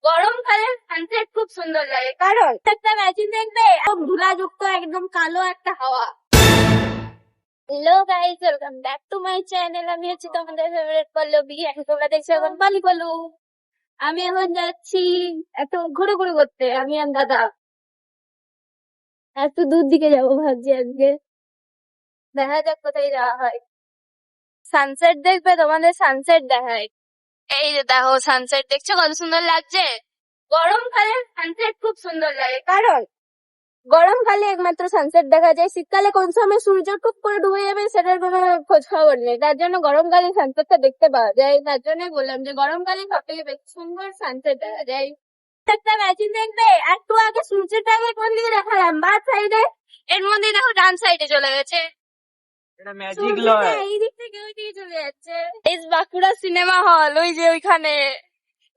গরমকালে সানসেট খুব সুন্দর লাগে, কারণ একটা ম্যাচিং দেখবে একদম ধুলাযুক্ত একদম কালো একটা হাওয়া। Hello guys, welcome back to my channel. আমি হচ্ছি তোমাদের ফেভারিট পল্লবী, এখন তোমরা দেখছো এখন পালি পল্লু। আমি এখন যাচ্ছি একটু ঘুরে ঘুরে করতে, আমি আর দাদা একটু দূর দিকে যাবো ভাবছি আজকে। দেখা যাক কোথায় যাওয়া হয়। সানসেট দেখবে, তোমাদের সানসেট দেখায়। এই যে দেখো সানসেট, দেখছো কত সুন্দর লাগছে। গরমকালে সানসেট খুব সুন্দর লাগে, কারণ গরমকালে একমাত্র সানসেট দেখা যায়। শীতকালে কোন সময় সূর্য টুক করে ডুবে যাবে সেটার কোনো খোঁজ খবর নেই, তার জন্য গরমকালে সানসেটটা দেখতে পাওয়া যায়। তার জন্যই বললাম যে গরমকালে সব থেকে বেশি সুন্দর সানসেট দেখা যায়। একটা ম্যাচিং দেখবে, একটু আগে সূর্যটা আগে কোন দিকে দেখালাম, বাঁ সাইডে, এর মধ্যে দেখো ডান সাইডে চলে গেছে। এটা ম্যাজিক লয়। এই দিক থেকে ওই দিকে চলে যাচ্ছে। এই বাঁকুড়া সিনেমা হল, ওই যে ওইখানে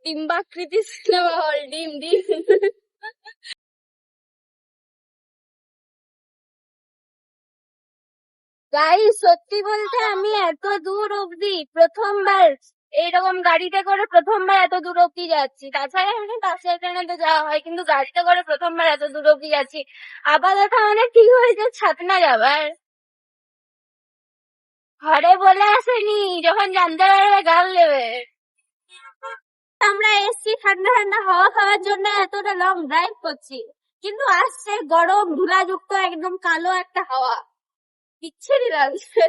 ডিম্বাকৃতি সিনেমা হল, ডিম ডিম। গাইস, সত্যি বলতে আমি এত দূর অব্দি প্রথমবার এইরকম গাড়িতে করে প্রথমবার এত দূর অব্দি যাচ্ছি। তাছাড়া এমনি বাসে ট্রেনে তো যাওয়া হয়, কিন্তু গাড়িতে করে প্রথমবার এত দূর অব্দি যাচ্ছি। আপাতত মানে ঠিক হয়েছে ছাতনা যাবার। ঘরে বলে আসেনি, যখন জানতে পারবে গাল দেবে। আমরা এসছি ঠান্ডা ঠান্ডা হাওয়া খাওয়ার জন্য, এতটা লং ড্রাইভ করছি, কিন্তু আসছে গরম ধুলাযুক্ত একদম কালো একটা হাওয়া। বিচ্ছিরি লাগছে।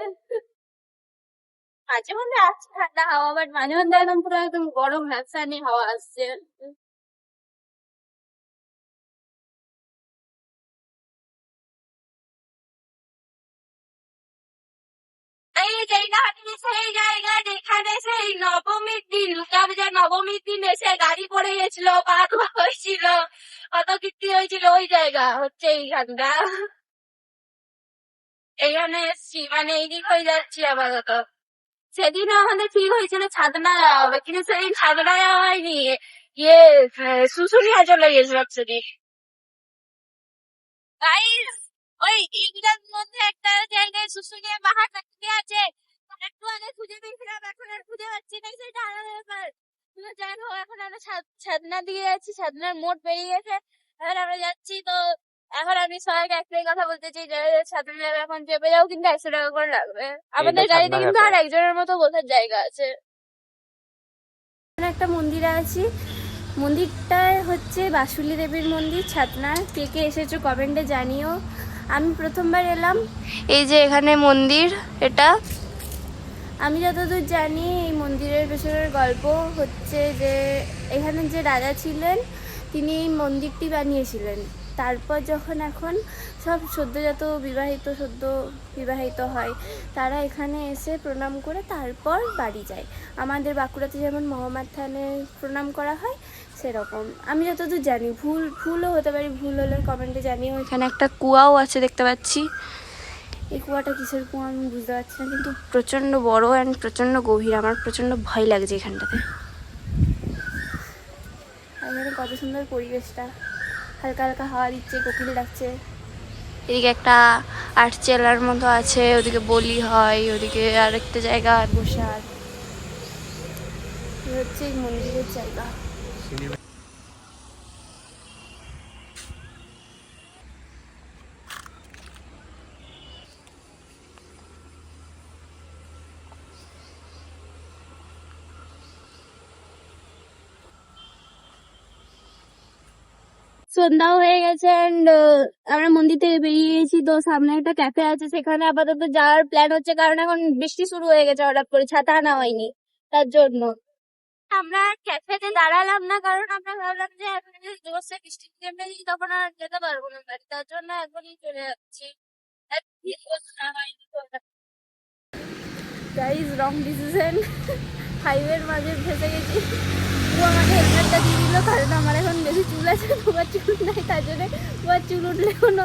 মাঝে মধ্যে আসছে ঠান্ডা হাওয়া, বাট মাঝে মধ্যে একদম পুরো একদম গরম ভ্যাপসানি হাওয়া আসছে। এই জায়গাটি সেই জায়গা যেখানে সেই নবমীর দিন, দুর্গাপূজা নবমীর দিন এসে গাড়ি পড়ে গেছিল, পা ধোয়া হয়েছিল, কত কীর্তি হয়েছিল, ওই জায়গা হচ্ছে এইখানটা। এইখানে এসছি, মানে এইদিক হয়ে যাচ্ছি আপাতত। সেদিনও আমাদের ঠিক হয়েছিল ছাদনা যাওয়া হবে, কিন্তু সেদিন ছাদনা যাওয়া হয়নি, ইয়ে শুশুনিয়া চলে গেছে অ্যাকচুয়ালি। গাইস, ওই ইংরেজ মধ্যে একটা জায়গায় শুশুনিয়া পাহাড় দেখতে আছে, একটু আগে খুঁজে পেয়েছিলাম, এখন আর খুঁজে পাচ্ছি না, সেটা আলাদা ব্যাপার। কিন্তু যাই হোক, এখন আমরা ছাদনা দিয়ে যাচ্ছি, ছাদনার মোড় পেরিয়ে গেছে, এখন আমরা যাচ্ছি। তো এখন আমি সবাইকে একটাই কথা বলতে চাই, যারা ছাদনা যাবে এখন চেপে যাও, কিন্তু 100 টাকা করে লাগবে। আমাদের গাড়িতে কিন্তু আর একজনের মতো বসার জায়গা আছে। একটা মন্দিরে আছি, মন্দিরটা হচ্ছে বাসুলি দেবীর মন্দির, ছাতনার। কে কে এসেছো কমেন্টে জানিও। আমি প্রথমবার এলাম। এই যে এখানে মন্দির, এটা আমি যতদূর জানি এই মন্দিরের পেছনের গল্প হচ্ছে যে এখানে যে রাজা ছিলেন তিনি এই মন্দিরটি বানিয়েছিলেন। তারপর যখন এখন সব সদ্যজাত সদ্য বিবাহিত হয়, তারা এখানে এসে প্রণাম করে তারপর বাড়ি যায়। আমাদের বাঁকুড়াতে যেমন মহামার থানে প্রণাম করা হয় সেরকম, আমি যতদূর জানি। ভুলও হতে পারি, ভুল হলে কমেন্টে জানিও। এখানে একটা কুয়াও আছে দেখতে পাচ্ছি। এই কুয়াটা কিসের কুয়া আমি বুঝতে পারছি না, কিন্তু প্রচণ্ড বড় অ্যান্ড প্রচণ্ড গভীর। আমার প্রচণ্ড ভয় লাগছে এখানটাতে। এখানে কত সুন্দর পরিবেশটা, হালকা হালকা হাওয়া দিচ্ছে, কোকিল ডাকছে। এদিকে একটা আর্টচেলার মতো আছে, ওদিকে বলি হয়, ওদিকে আরেকটা জায়গা বসার। হচ্ছে এই মন্দিরের জায়গা। সন্ধ্যাও হয়ে গেছে এন্ড আমরা মন্দির থেকে বেরিয়ে গেছি। তো সামনে একটা ক্যাফে আছে, সেখানে আপাতত যাওয়ার প্ল্যান হচ্ছে, কারণ এখন বৃষ্টি শুরু হয়ে গেছে, হঠাৎ করে ছাতা আনা হয়নি, তার জন্য আমরা ক্যাফেতে দাঁড়ালাম না, কারণ আমরা ভাবলাম যে এখন যদি জোরসে বৃষ্টি নেমে যায় তখন আর যেতে পারবো না বাড়ি, তার জন্য এখনই চলে যাচ্ছি। গাইজ, রং ডিসিশন। হাইওয়ের মাঝে ফেসে গেছি। ও আমাকে হেলমেটটা দিয়ে দিল, কারণ আমার এখন বেশি চুল আছে, তোমার চুল নাই, তার জন্য তোমার চুল উঠলে কোনো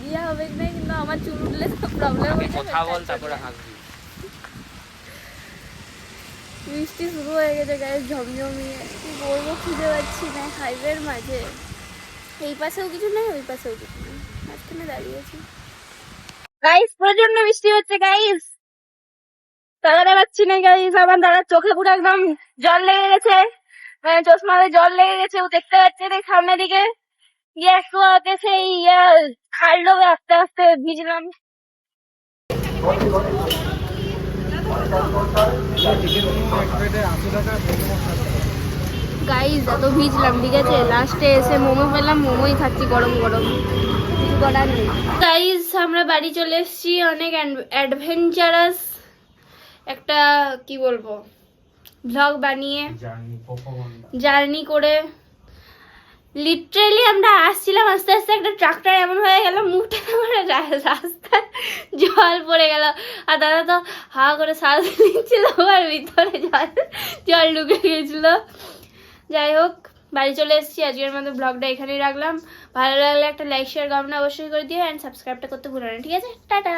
ইয়ে হবে না, কিন্তু আমার চুল উঠলে তো প্রবলেম হয়ে যাবে। বৃষ্টি শুরু হয়ে গেছে গায়ে ঝমঝমিয়ে, কি করবো খুঁজে পাচ্ছি না। হাইওয়ের মাঝে এই পাশেও কিছু নেই, ওই পাশেও কিছু নেই, মাঝখানে দাঁড়িয়েছি। গাইস, প্রচন্ড বৃষ্টি হচ্ছে গাইস, দাঁড়াতে পারছি না গাইস। আমার দাদার চোখে পুরো একদম জল লেগে গেছে, মানে চশমাতে জল লেগে গেছে, ও দেখতে পাচ্ছে না সামনের দিকে। ইয়ে একটু আগে সেই খাড়লো আস্তে আস্তে ভিজলাম। গাইজ এত ভিজলাম, ঠিক আছে, লাস্টে এসে মোমো পেলাম, মোমোই খাচ্ছি গরম গরম, কিছু করার নেই। গাইজ আমরা বাড়ি চলে এসেছি, অনেক অ্যাডভেঞ্চারাস একটা কি বলবো ব্লগ বানিয়ে, জার্নি করে। লিটারেলি আমরা আসছিলাম, আস্তে আস্তে একটা ট্রাক্টর এমন হয়ে গেল, মুখটা আমার রাস্তায় জল পড়ে গেল। আর দাদা তো হা করে শ্বাস নিচ্ছিল, আর ভিতরে জল ঢুকে গিয়েছিল। যাই হোক, বাড়ি চলে এসেছি। আজকের মতো ব্লগটা এখানেই রাখলাম। ভালো লাগলে একটা লাইক শেয়ার কমেন্ট অবশ্যই করে দিও, অ্যান্ড সাবস্ক্রাইবটা করতে ভুলো না, ঠিক আছে? টাটা।